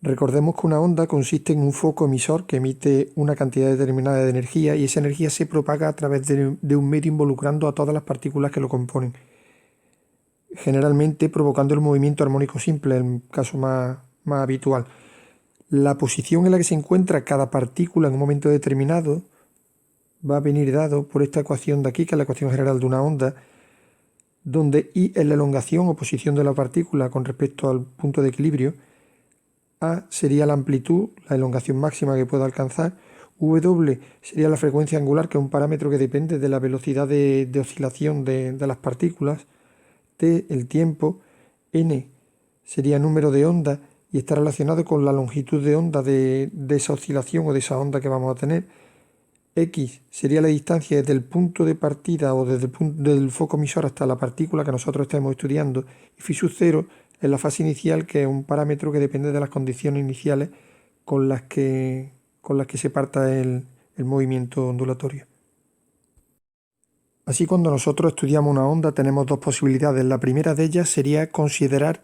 Recordemos que una onda consiste en un foco emisor que emite una cantidad determinada de energía y esa energía se propaga a través de un medio involucrando a todas las partículas que lo componen, generalmente provocando el movimiento armónico simple, el caso más habitual. La posición en la que se encuentra cada partícula en un momento determinado va a venir dado por esta ecuación de aquí, que es la ecuación general de una onda, donde I es la elongación o posición de la partícula con respecto al punto de equilibrio, A sería la amplitud, la elongación máxima que pueda alcanzar, W sería la frecuencia angular, que es un parámetro que depende de la velocidad de oscilación de las partículas, T el tiempo, N sería número de ondas y está relacionado con la longitud de onda de esa oscilación o de esa onda que vamos a tener. X sería la distancia desde el punto de partida o desde el punto del foco emisor hasta la partícula que nosotros estamos estudiando. Y phi sub 0 es la fase inicial, que es un parámetro que depende de las condiciones iniciales con las que se parta el movimiento ondulatorio. Así, cuando nosotros estudiamos una onda tenemos dos posibilidades. La primera de ellas sería considerar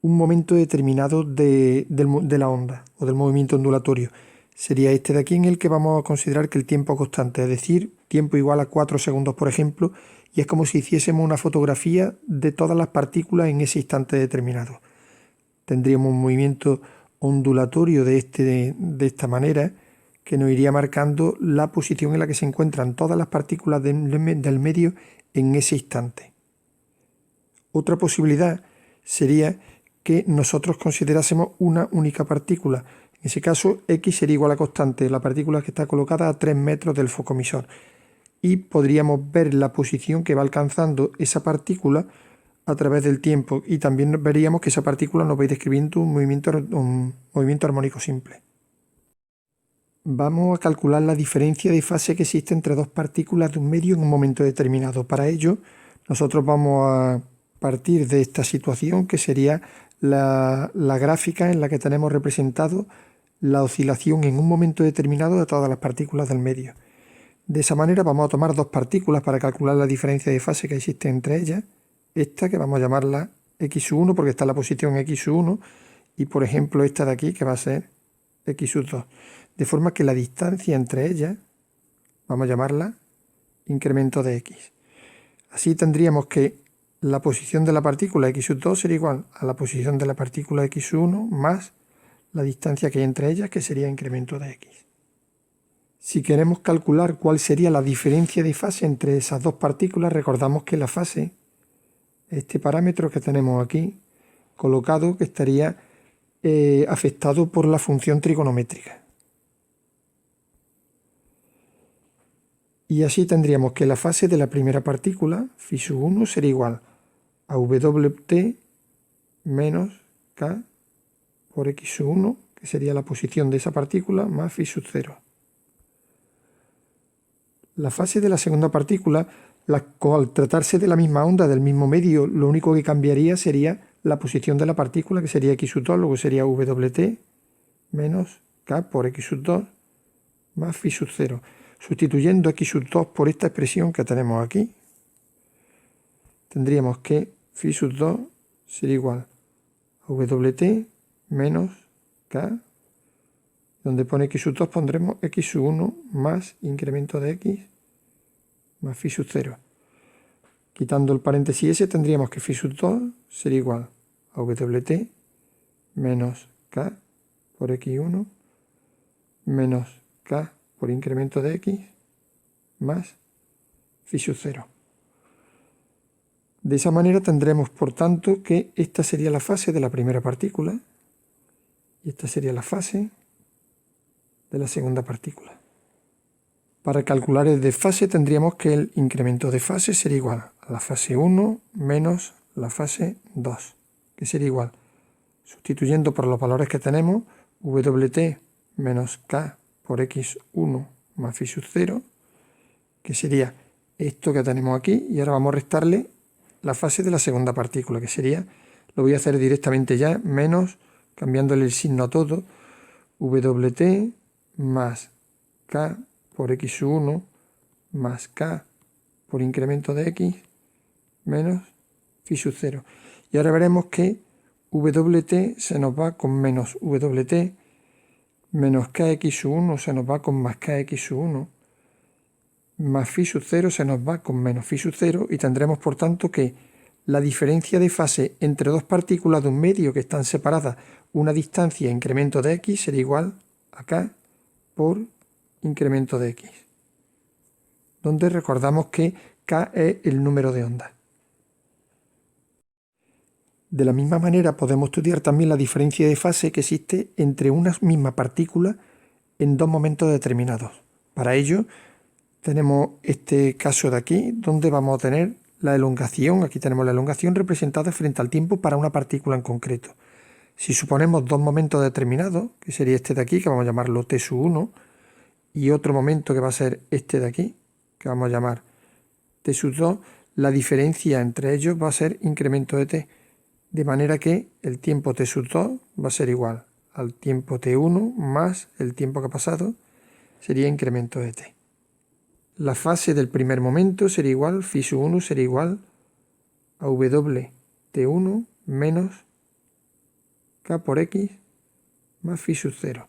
un momento determinado de la onda o del movimiento ondulatorio. Sería este de aquí, en el que vamos a considerar que el tiempo es constante, es decir, tiempo igual a 4 segundos, por ejemplo, y es como si hiciésemos una fotografía de todas las partículas en ese instante determinado. Tendríamos un movimiento ondulatorio de esta manera, que nos iría marcando la posición en la que se encuentran todas las partículas del medio en ese instante. Otra posibilidad sería que nosotros considerásemos una única partícula. En ese caso, X sería igual a constante, la partícula que está colocada a 3 metros del foco emisor. Y podríamos ver la posición que va alcanzando esa partícula a través del tiempo. Y también veríamos que esa partícula nos va a ir describiendo un movimiento armónico simple. Vamos a calcular la diferencia de fase que existe entre dos partículas de un medio en un momento determinado. Para ello, nosotros vamos a partir de esta situación, que sería la gráfica en la que tenemos representado la oscilación en un momento determinado de todas las partículas del medio. De esa manera vamos a tomar dos partículas para calcular la diferencia de fase que existe entre ellas. Esta, que vamos a llamarla x1 porque está en la posición x1, y por ejemplo esta de aquí, que va a ser x2. De forma que la distancia entre ellas vamos a llamarla incremento de x. Así tendríamos que la posición de la partícula x2 sería igual a la posición de la partícula x1 más la distancia que hay entre ellas, que sería incremento de x. Si queremos calcular cuál sería la diferencia de fase entre esas dos partículas, recordamos que la fase, este parámetro que tenemos aquí colocado, que estaría afectado por la función trigonométrica. Y así tendríamos que la fase de la primera partícula, phi sub 1, sería igual a Wt menos K por x sub 1, que sería la posición de esa partícula, más phi sub 0. La fase de la segunda partícula, al tratarse de la misma onda, del mismo medio, lo único que cambiaría sería la posición de la partícula, que sería x sub 2, luego sería Wt menos K por x sub 2 más phi sub 0. Sustituyendo x sub 2 por esta expresión que tenemos aquí, tendríamos que phi sub 2 sería igual a Wt menos K, donde pone x sub 2 pondremos x sub 1 más incremento de x más phi sub 0. Quitando el paréntesis s, tendríamos que phi sub 2 sería igual a Wt menos K por x1 menos K por incremento de x más phi sub 0. De esa manera tendremos, por tanto, que esta sería la fase de la primera partícula y esta sería la fase de la segunda partícula. Para calcular el desfase tendríamos que el incremento de fase sería igual a la fase 1 menos la fase 2, que sería igual, sustituyendo por los valores que tenemos, Wt menos K por x1 más phi sub 0, que sería esto que tenemos aquí, y ahora vamos a restarle la fase de la segunda partícula, que sería, lo voy a hacer directamente ya, menos, cambiándole el signo a todo, Wt más K por x1 más K por incremento de x menos phi sub 0. Y ahora veremos que WT se nos va con menos WT, menos KX sub 1 se nos va con más KX sub 1, más phi sub 0 se nos va con menos phi sub 0 y tendremos por tanto que la diferencia de fase entre dos partículas de un medio que están separadas una distancia incremento de x será igual a K por incremento de x, donde recordamos que K es el número de ondas. De la misma manera podemos estudiar también la diferencia de fase que existe entre una misma partícula en dos momentos determinados. Para ello tenemos este caso de aquí, donde vamos a tener la elongación. Aquí tenemos la elongación representada frente al tiempo para una partícula en concreto. Si suponemos dos momentos determinados, que sería este de aquí, que vamos a llamarlo t sub 1, y otro momento que va a ser este de aquí, que vamos a llamar t sub 2, la diferencia entre ellos va a ser incremento de t, de manera que el tiempo t sub 2 va a ser igual al tiempo t1 más el tiempo que ha pasado, sería incremento de t. La fase del primer momento sería igual, phi sub 1 sería igual a T1 menos K por X más phi sub 0.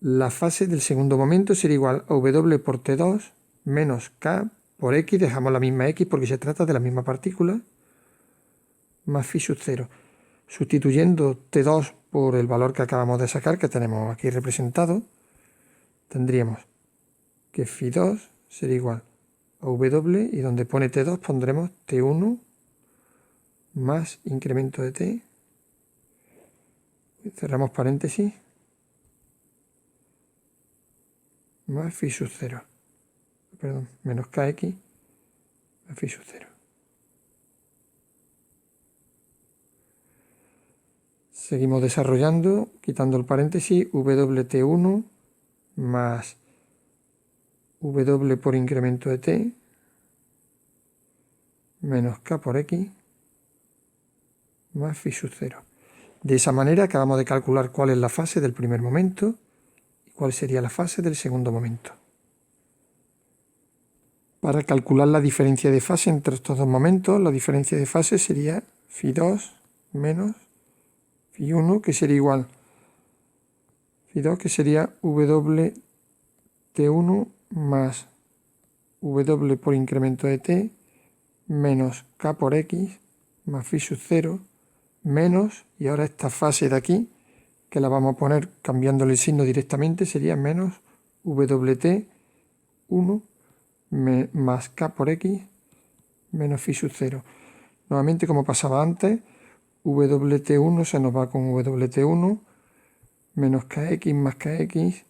La fase del segundo momento sería igual a W por T2 menos K por X, dejamos la misma X porque se trata de la misma partícula, más phi sub 0. Sustituyendo T2 por el valor que acabamos de sacar, que tenemos aquí representado, tendríamos que phi 2 sería igual a W, y donde pone T2 pondremos T1 más incremento de T, cerramos paréntesis, más phi sub 0, perdón, menos KX más phi sub 0. Seguimos desarrollando, quitando el paréntesis, WT1 más W por incremento de T menos K por X más phi sub 0. De esa manera acabamos de calcular cuál es la fase del primer momento y cuál sería la fase del segundo momento. Para calcular la diferencia de fase entre estos dos momentos, la diferencia de fase sería phi 2 menos phi 1, que sería igual phi 2, que sería WT1 más W por incremento de T menos K por X más phi sub 0 menos, y ahora esta fase de aquí, que la vamos a poner cambiándole el signo directamente, sería menos WT1 más K por X menos phi sub 0. Nuevamente, como pasaba antes, WT1 se nos va con WT1 menos KX más KX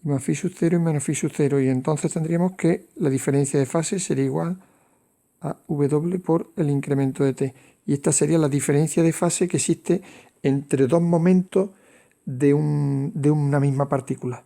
más phi sub 0 y menos phi sub 0, y entonces tendríamos que la diferencia de fase sería igual a W por el incremento de T, y esta sería la diferencia de fase que existe entre dos momentos de una misma partícula.